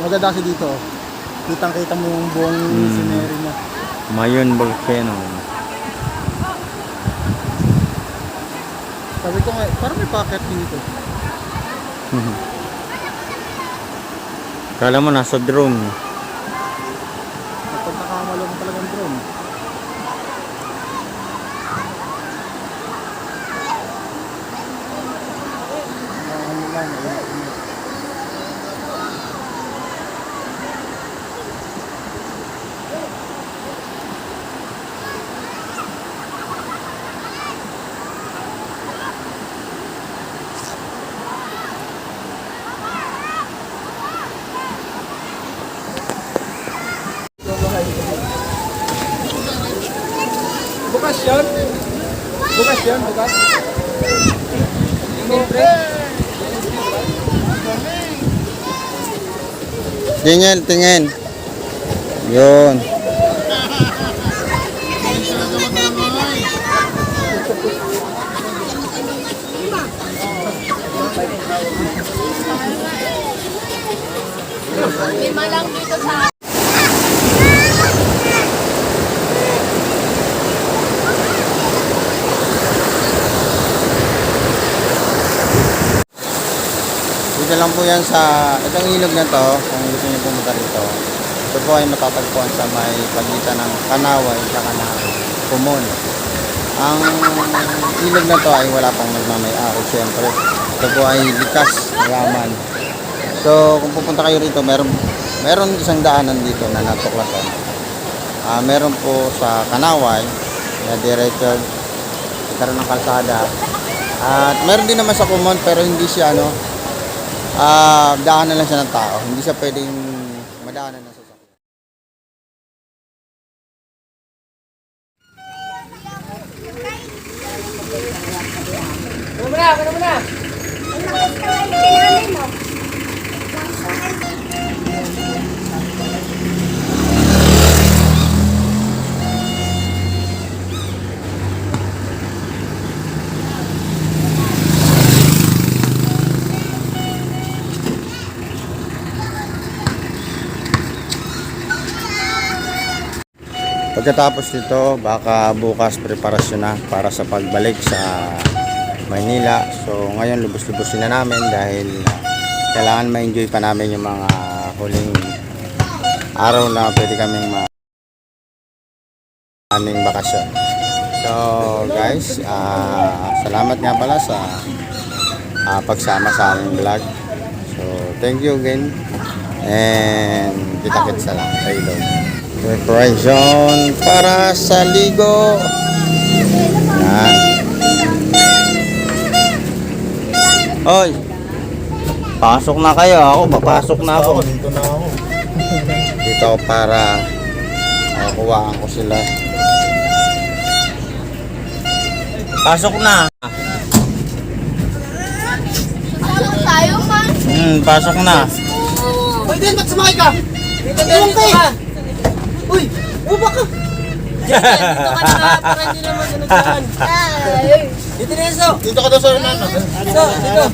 maganda kasi dito. Kitang-kita mo yung buong scenery niya. Mayon Volcano. Sabi ko nga, parang may packet dito. Kala mo nasa drone. Kapag nakamalo mo talagang drone. Ano lang, bukas yun? Bukas yun? Bukas? Tingin, tingin. Yun. Lima lang dito sa... Dito lang po yan sa itong ilog na to, kung gusto niyo pumunta rito. Ito po ay matatagpuan sa may pagitan ng Kanaway at ng Kumon. Ang ilog na to ay wala pang nagmamay-ari siyempre. Ito po ay likas, yaman. So kung pupunta kayo rito, meron isang daanan dito na natuklasan. Meron po sa Kanaway na diretso karon ng kalsada. At meron din naman sa Kumon pero hindi siya daanan lang siya ng tao. Hindi siya pwedeng madaanan ng sasakyan. Ano mo na? Pagkatapos nito, baka bukas preparasyon na para sa pagbalik sa Maynila. So ngayon lubos-lubosin na namin dahil kailangan ma-enjoy pa namin yung mga huling araw na pwede kaming aming bakasyon. So guys, salamat nga pala sa pagsama sa aming vlog. So thank you again and kita-kits na lang sa ilog. Preparation para sa ligo. Yan. Oy, pasok na kayo. Ako, papasok na ako. Dito na ako. Dito ako para kuhaan ko sila. Pasok na. Pasok tayo, man. Pasok na. Uy, din, ba't sumakay ka? Dito ka. Uy, baba ka. Dito ka na, para hindi naman ganun. Dito na Enzo. Dito ka daw sa unan. Enzo, dito.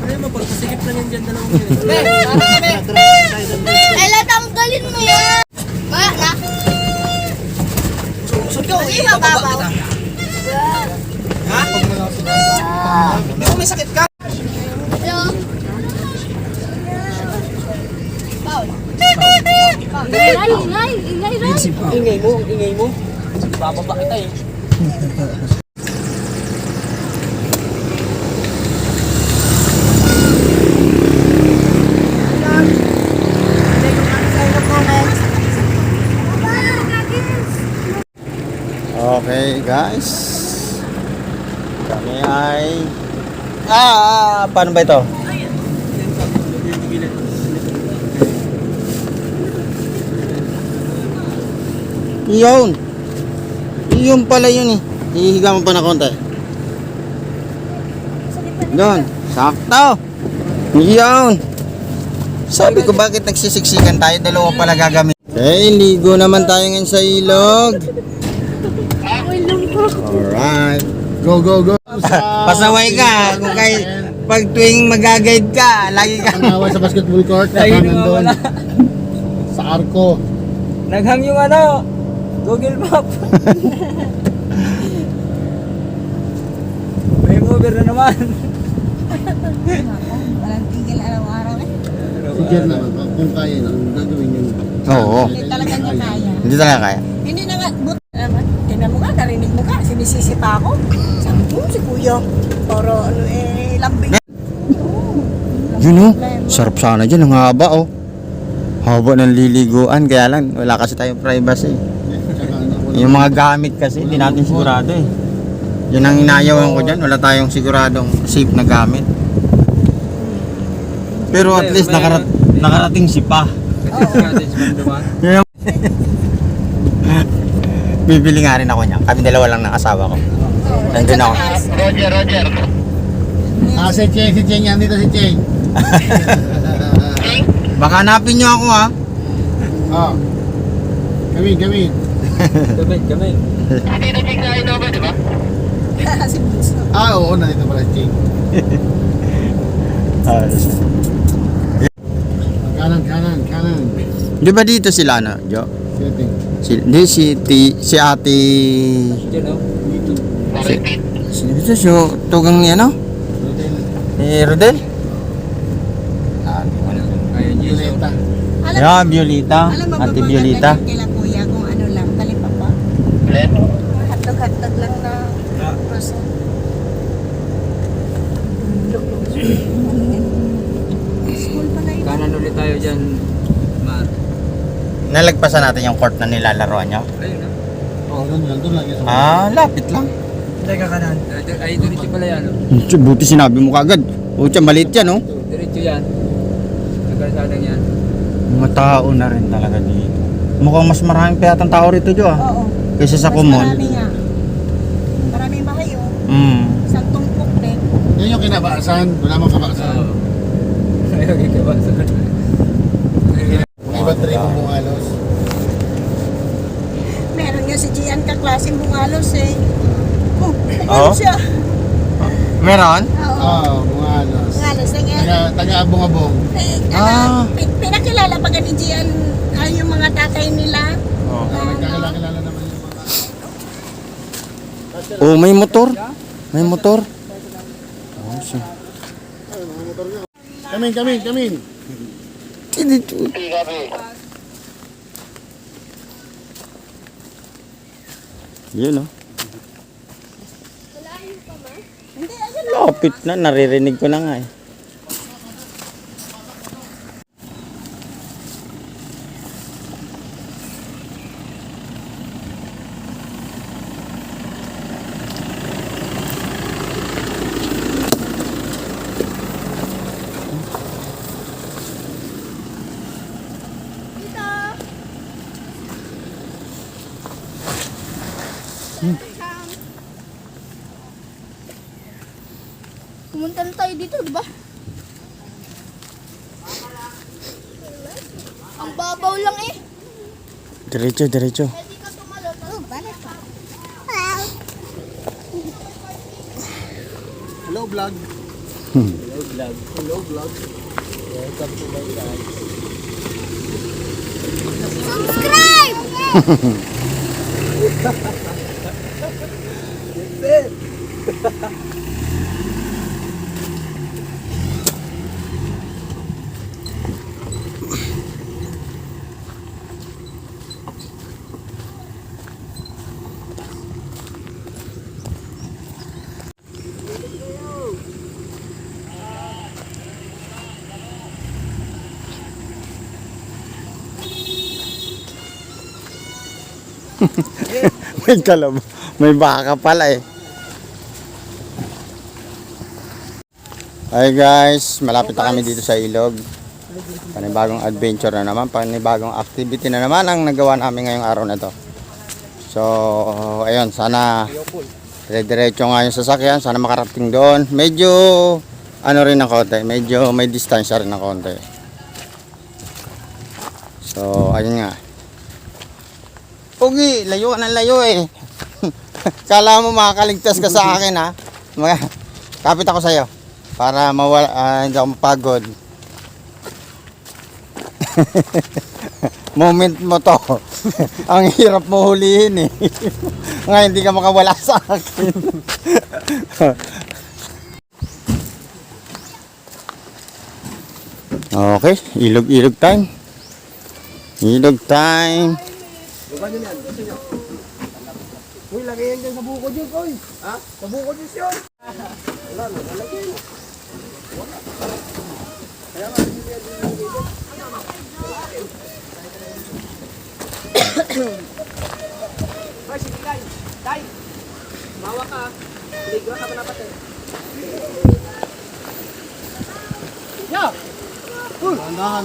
Ano mo, pagpasigip lang yan dyan, dalawang minute. Ella, tanggalin mo yan. Ma, na. Usod ka, Hindi mababaw. ha? Hindi mo may sakit ka? Hello? Paul. Ingay. Ingay mo. Bababa kita eh. Okay guys, kami ay paano ba ito? Yun pala yun eh. Hihiga mo pa na konti. Yun, sakto. Yun. Sabi ko bakit nagsisiksikan tayo, dalawa pala gagamit. Okay, ligo naman tayo ngayon sa ilog. Alright. Go. Pasaway ka. pag tuwing mag-guide ka, lagi ka. Ang away sa basketball court, Lagi nakanan doon. nawawala. Sa arko. Naghang yung ano, Google Map. May mover na naman. Walang tigil araw-araw eh. Sige naman, kung kaya na, gagawin yun. Oo. Hindi talaga niya kaya. Hindi talaga kaya. Hindi na nga, naman. Tingnan mo nga, narinig mo ka, sinisisi pa ako. Sabi ko, si kuya, pero ano lambing. Yun oh, sarap sana dyan, ang haba oh. Haba ng liliguan, kaya lang wala kasi tayong privacy. Tsaka ano, Yung mga gamit kasi, hindi natin sigurado eh. Yun ang inayawan ko dyan, wala tayong siguradong safe na gamit. Pero at least nakarating si Pa. Yun ang- Bibili nga rin ako niya. Kami dalawa lang ng asawa ko. Nandun ako. si Cheng yan dito si Cheng. Baka hanapin niyo ako ha. Oh. Gamin. Gamay. Si Bunso. Oo, nandito pala si Cheng. Kanan. Di ba dito sila no, Jo? Sige. Si ate... Diyan o. Dito siya, tugang niya no? Ni Rodel? Ayun yun. Violeta. Yeah, Violeta. Alam mo, Ate Violeta. kila kuya kung ano lang, talipapa. Hatag-hatag lang na person. School pala yun. Kanan ulit tayo dyan. Mar. Nalagpasan natin yung court na nilalaroan niyo. Ayun na. Oo, doon lang yun. Lapit lang. Teka kanan. Ay, diretso pala yan. Buti sinabi mo kagad. Tiyan, maliit yan oh. Diretso yan. Nagkasadang yan. Mga tao na rin talaga dito. Mukhang mas maraming payatang tao rito, Jo ah. Oo. Kaysa sa Mas Kumon. Marami nga. Maraming bahay oh. Isang tumpok din. Yan yung kinabaasan. Wala mang kabaasan. Oo. Ayaw gigabasa. Iba trip ang bungalos. Meron nga si Gian kaklaseng bungalos eh. Oh, Oo? ano siya? Meron? Oo. Oo, bungalos. Bungalos na nga. Taga-abong-abong. Pinakilala pa ni Gian yung mga tatay nila. Oo. Nagkakilala naman yung mga... Oh, may motor. May motor. Oh, siya. Kamin. Yun oh. Hindi, ayun. Lapit na, naririnig ko na nga eh. Pumunta na tayo dito, di ba? Ang babaw lang eh. Diretso. Pwede ka tumalon. Oh, balik pa. Hello, vlog. Subscribe! May kalab. May baka pala eh. Hi guys, malapit na kami dito sa ilog. Panibagong adventure na naman, panibagong activity na naman ang nagawa namin ngayong araw na to. So, ayun, sana dire-diretso nga yung sasakyan, sana makarating doon. Medyo ano rin ng konti, medyo may distansya rin ng konti. So, ayun nga. Pugi, layo ka ng layo eh. Kala mo makakaligtas ka sa akin ha. Kapit ako sa'yo. Para mawala, hindi ako mapagod. Moment mo to. Ang hirap mo hulihin eh. Nga hindi ka makawala sa akin. Okay, ilog time. Ilog time. Uy, lagay yan dyan sa bukod yun, oy. Ha? Sa bukod yun yun. Wala, nakalagay na. Hoy, sige, Day. Day. Mawa ka. Ligo ka pa na pati. Yo! Dahan.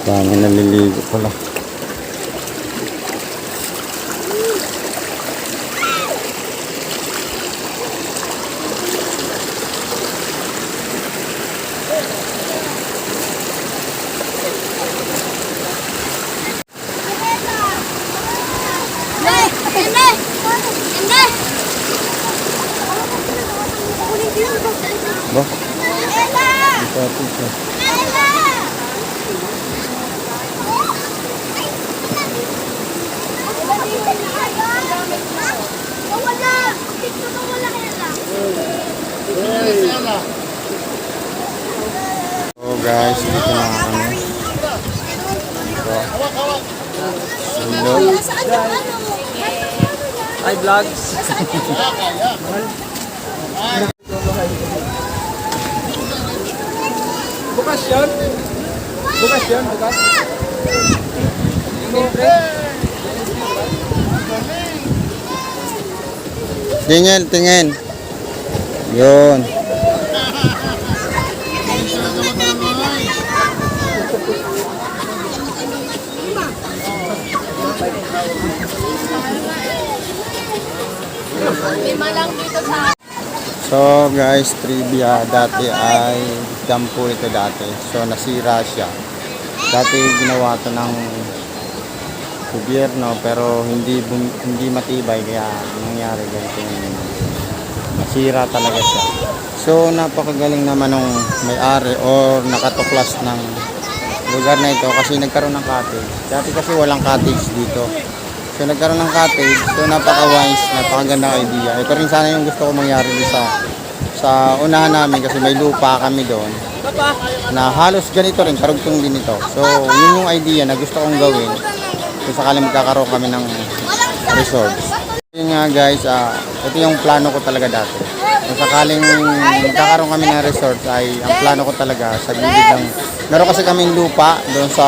Dami naliligo pala. Ba? Ito siya. So guys, dito na kami. Ilog. Hi, vlogs. Bukas yan. Bukas yan, bukas. Tingin. Yun. So guys, trivia, dati ay dam po ito dati. So nasira siya. Dati ginawa to ng gobyerno pero hindi matibay kaya nangyari ganito yung nasira talaga siya. So napakagaling naman ng may-ari or nakatuklas ng lugar na ito kasi nagkaroon ng cottage. Dati kasi walang cottage dito. So nagkaroon ng cottage. So napaka-wise, napakagandang idea. Ito rin sana yung gusto ko mangyari dito sa unahan namin kasi may lupa kami doon na halos ganito rin, karugtong din ito. So yun yung idea na gusto kong gawin kung sakaling magkakaroon kami ng resorts. Yun nga guys, ito yung plano ko talaga dati. Kung sakaling magkakaroon kami ng resorts ay ang plano ko talaga sa gilid ng meron kasi kaming lupa doon sa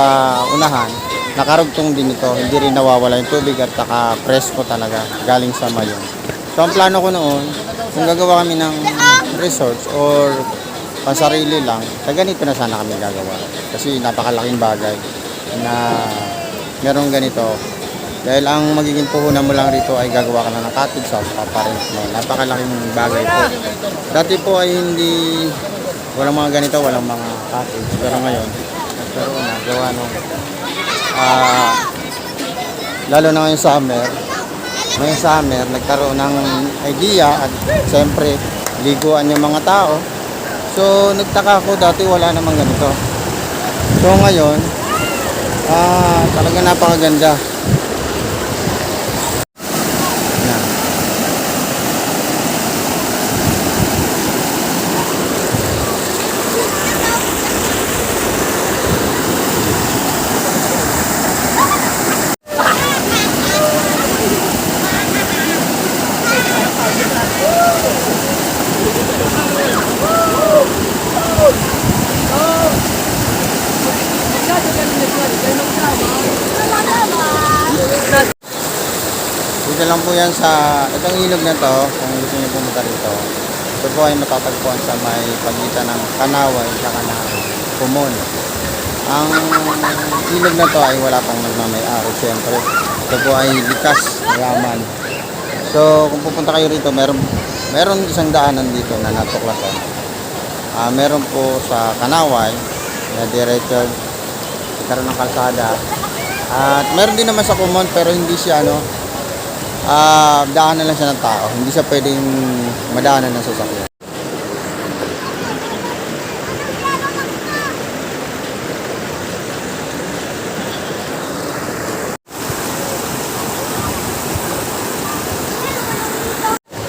unahan, nakarugtong din ito, hindi rin nawawala yung tubig at saka presko talaga galing sa mayon. So ang plano ko noon, kung gagawa kami ng resorts or pansarili lang, sa ganito na sana kami gagawa. Kasi napakalaking bagay na meron ganito. Dahil ang magiging puhunan mo lang rito ay gagawa ka na ng cottage house, paparent mo. Napakalaking bagay po. Dati po ay hindi, walang mga ganito, walang mga cottage. Pero ngayon, nagkaroon na, gawa nung, lalo na ngayong summer, nagkaroon ng idea at siyempre, liguan yung mga tao. So, nagtaka ako, dati wala namang ganito. So, ngayon, talaga napakaganda. Ganun Dito lang po yan sa itong ilog na to, kung gusto niyo pumunta rito. Ito po ay matatagpuan sa may pagitan ng Kanaway at ng Kumon. Ang ilog na to ay wala pang nagmamay-ari siyempre. Ito po ay likas, mayaman. So kung pupunta kayo rito, meron isang daanan dito na natuklasan. Meron po sa Kanaway na diretso karon ng kalsada. At meron din naman sa Kumon pero hindi siya daanan lang siya ng tao. Hindi siya pwedeng madaanan ng sasakyan.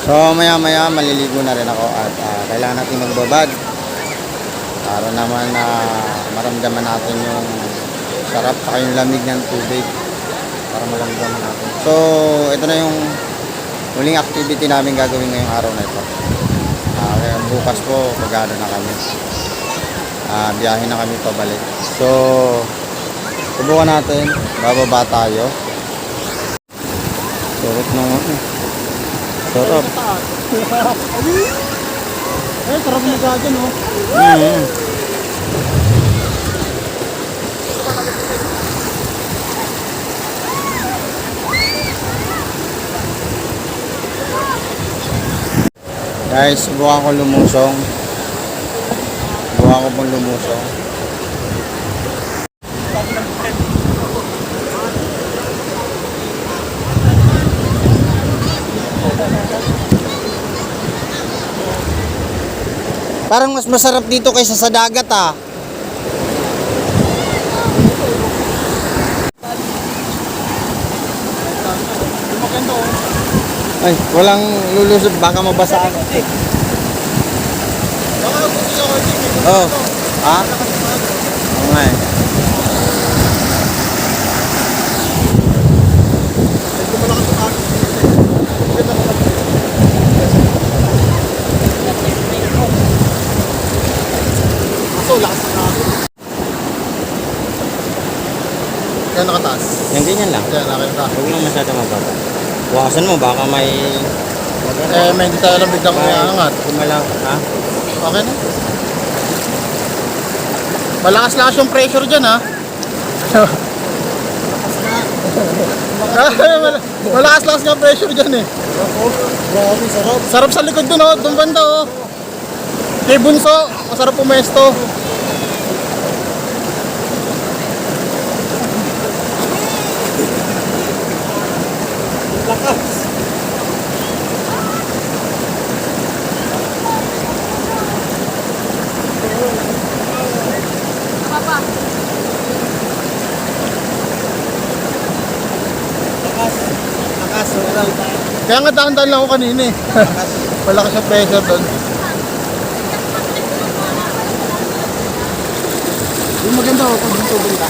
So maya maliligo na rin ako at kailangan natin magbabad para naman maramdaman natin yung sarap at yung lamig ng tubig para maramdaman natin. So ito na yung huling activity namin gagawin ngayong araw na ito. Kaya bukas po pagano na kami. Biyahe na kami pabalik. So subukan natin, bababa tayo. Surot nung sarap. Sarap na gagawin, no? Guys, subukan ko lumusong. Subukan ko pong lumusong. Parang mas masarap dito kaysa sa dagat Ay, walang lulusog, baka mabasaan. Oh, ha? Oo nga eh. Kaya nakataas. Yung ganyan lang. Kaya nakataas. Huwag lang masyado mababa. Bukasan mo, baka may... May hindi tayo lang biglang umiangat. Kumalang, ha? Okay na. Malakas-lakas yung pressure dyan, ha? Malakas-lakas nga pressure dyan, eh. Grabe, sarap. Sarap sa likod dun, oh. Doon banda, oh. Kay Bunso, masarap pumesto. Kaya nga dahan-dahan lang ako kanina, eh. Malakas yung pressure doon. Yung maganda ako kung dito bunda.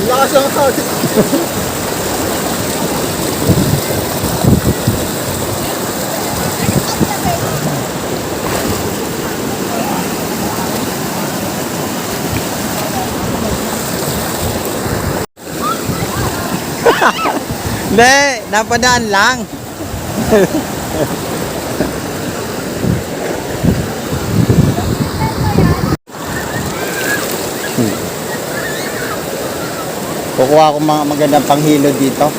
Lakas ang hagis. Hindi, napadaan lang. Kukuha ko mga magandang panghilod dito.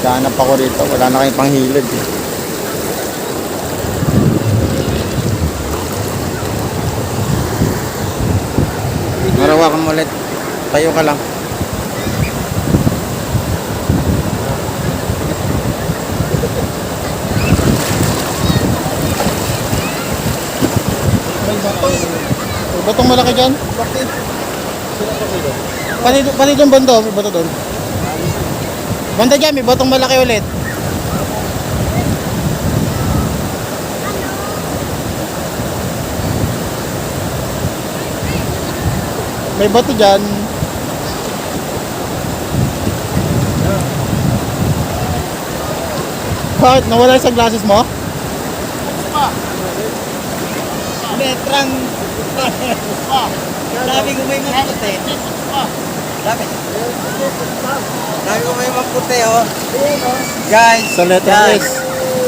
Hanap ako rito, wala na kayong panghilod. Marawakan mo ulit. Tayo ka lang. Batong malaki dyan? Pani doon bando, may bato doon. Banda dyan, may batong malaki ulit. May bato dyan. Bakit? Nawala sa glasses mo? Netrang. Sabi ko may maputi. Sabi ko may maputi, oh. Guys, Sa letter S.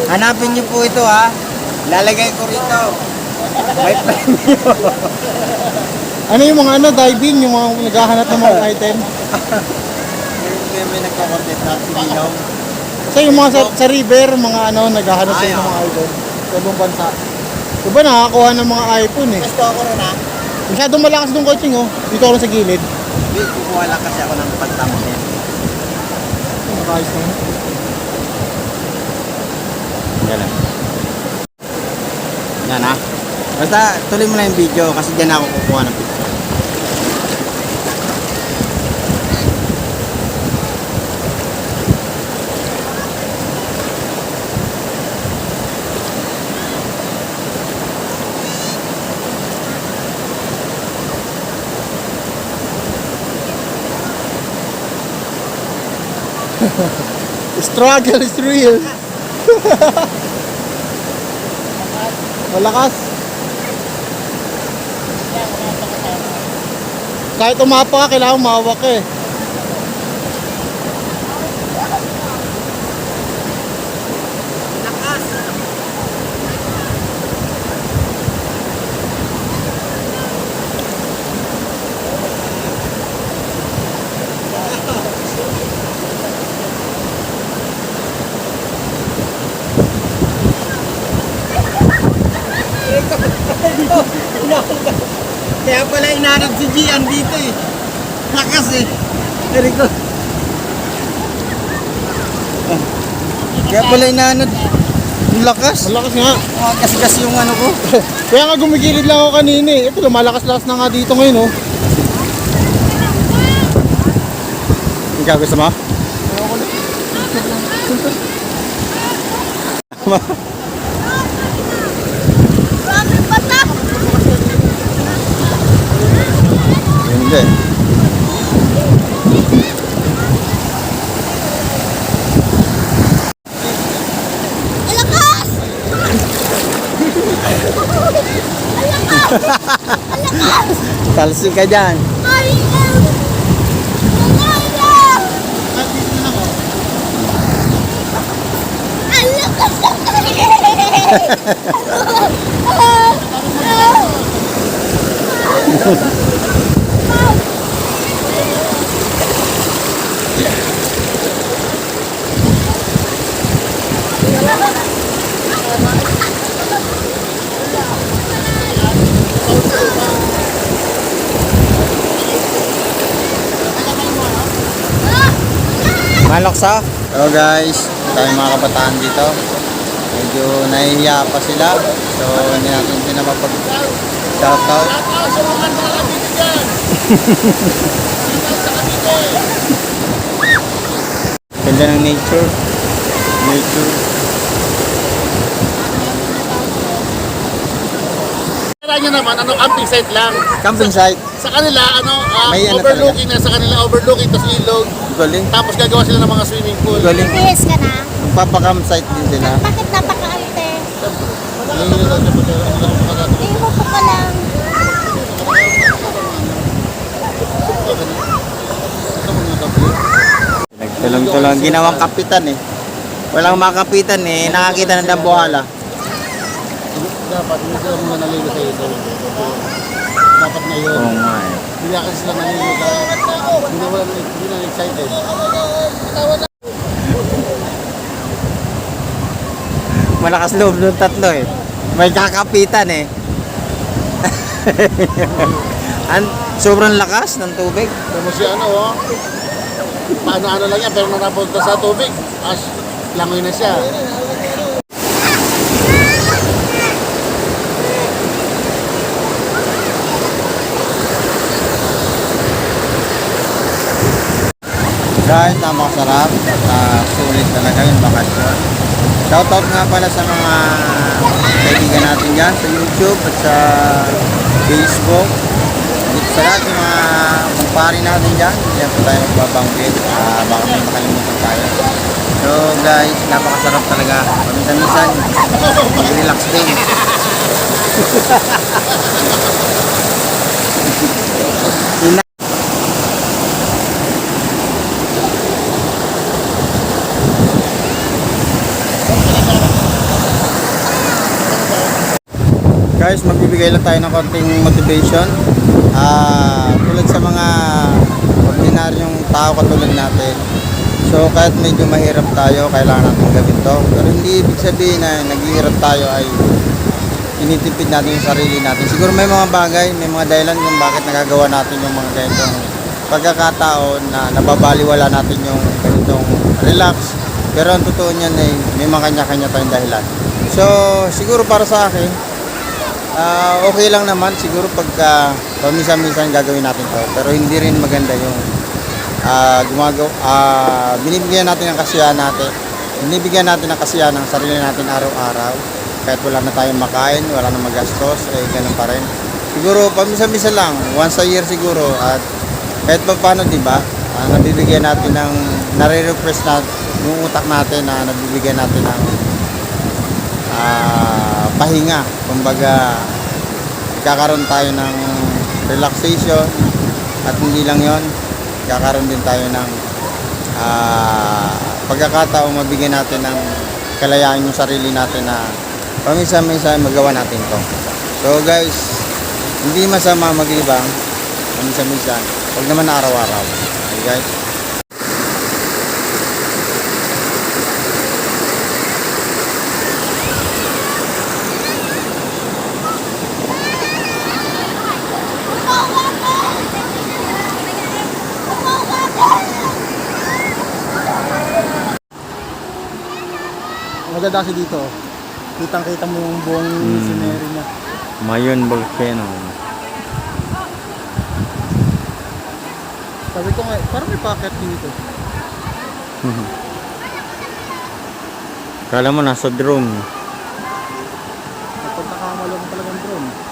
hanapin niyo po ito, ha. Lalagay ko rito. May premium. Ano yung mga diving, yung mga naghahanap ng mga item? May nagko-content na sinilaw. So yung mga sa river, mga naghahanap sila ng mga item sa ibang bansa. Diba nakakuha ng mga iPhone eh. Gusto ako rin, ha. Masyadong malakas itong coaching oh. Dito ako lang sa gilid. Hindi, kukuha lang kasi ako ng pantamonin. Nakayos naman. Yan lang. Yan, ha. Basta tuloy mo na yung video kasi dyan ako kukuha ng picture. Struggle is real. Malakas. Kahit umapa ka, kailangan umawak eh. Kaya pala inanod si Gian dito eh. Lakas eh. Very good. Kaya pala inanod. Yung lakas. Malakas nga. Gas-gas yung ano ko. Kaya nga gumigilid lang ako kanina eh. Ito, lumalakas-lakas na nga dito ngayon oh. Ikaw gusto mo? Maraming bata. Hindi. Alakas! Talsing ka dyan. Ay! Maloksa. Hello guys, tayong mga kabataan dito. Medyo nahihiya pa sila. So hindi natin sila mapag-shoutout. Ganda ng nature. Nature. Kaya nyo naman, camping site lang. Camping site. Sa kanila, May ano overlooking na sa kanila, overlooking, tapos ilog. Galing. Tapos gagawa sila ng mga swimming pool. Galing. Bihis ka na? Magpapacamp-site din sila. Bakit napakaarte? Ayun yun lang siya pag Hindi mo po ka lang. Nagtulong-tulong. Ginawang kapitan eh. Walang makapitan eh. Nakakita ng dambuhala. dapat hindi sila muna naligo sa ito. Dapat na yun. Oo nga eh. Hindi kasi sila naligo dahil hindi na excited. Malakas loob ng tatlo eh. May kakapitan eh. Sobrang lakas ng tubig. Pero mo siya paano lang yan, pero nung napunta sa tubig, langoy na siya. Guys, napakasarap at sulit talaga yung bakasyon. Shoutout nga pala sa mga kaibigan natin dyan sa YouTube at sa Facebook. Dito sa lahat yung mga pari natin dyan. Hindi po tayo magbabanggit. Baka may makalimutan tayo. So guys, napakasarap talaga. Paminsan-minsan, relax din. Guys, magbibigay lang tayo ng konting motivation. Tulad sa mga ordinaryong tao katulad natin. So kahit medyo mahirap tayo, kailangan natin gawin to. Pero hindi ibig sabihin na naghihirap tayo ay initipid natin yung sarili natin. Siguro may mga bagay, may mga dahilan kung bakit nagagawa natin yung mga ganitong pagkakataon na nababaliwala natin yung ganitong relax. Pero ang totoo niyan ay may mga kanya-kanya tayong dahilan. So siguro para sa akin, okay lang naman siguro pagka paminsan-minsan gagawin natin to. Pero hindi rin maganda yung binibigyan natin ng kasiyahan natin. Binibigyan natin ng kasiyahan ng sarili natin araw-araw. Kahit wala na tayong makain, wala na magastos, ganun pa rin. Siguro paminsan-minsan lang, once a year siguro. At kahit pa paano, di ba? Nabibigyan natin ng nare-refresh na yung utak natin na nabibigyan natin ng pahinga. Kumbaga, kakaroon tayo ng relaxation at hindi lang yon, kakaroon din tayo ng pagkakataon mabigyan natin ng kalayaan yung sarili natin na paminsan-minsan magawa natin to. So guys, hindi masama maglibang paminsan-minsan, huwag naman na araw-araw. Okay guys. Maganda kasi dito. Kitang-kita mo yung buong scenery niya. Mayon Volcano. Sabi ko nga, parang may packet dito. Kala mo nasa drone. Kapag nakamalo ko talagang drone.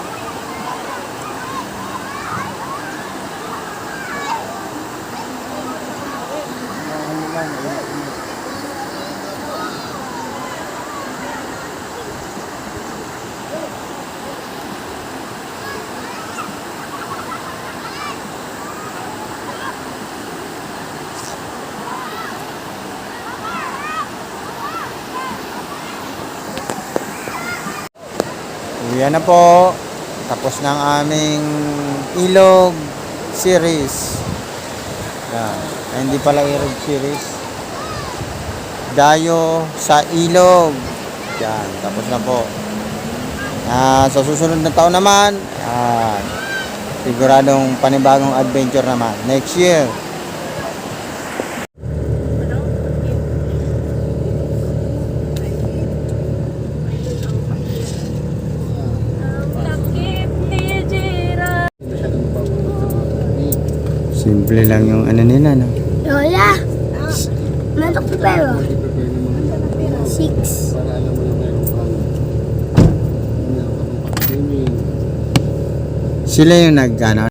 Yan na po. Tapos na ang aming ilog series. Yan. Ay, hindi pala ilog series. Dayo sa ilog. Yan. Tapos na po. Sa susunod na taon naman, siguradong panibagong adventure naman. Next year. Simple lang yung ano nila, no? Lola, meron ko pero. 6. Para alam mo na meron kang pag-swimming. Sila yung nag, ano,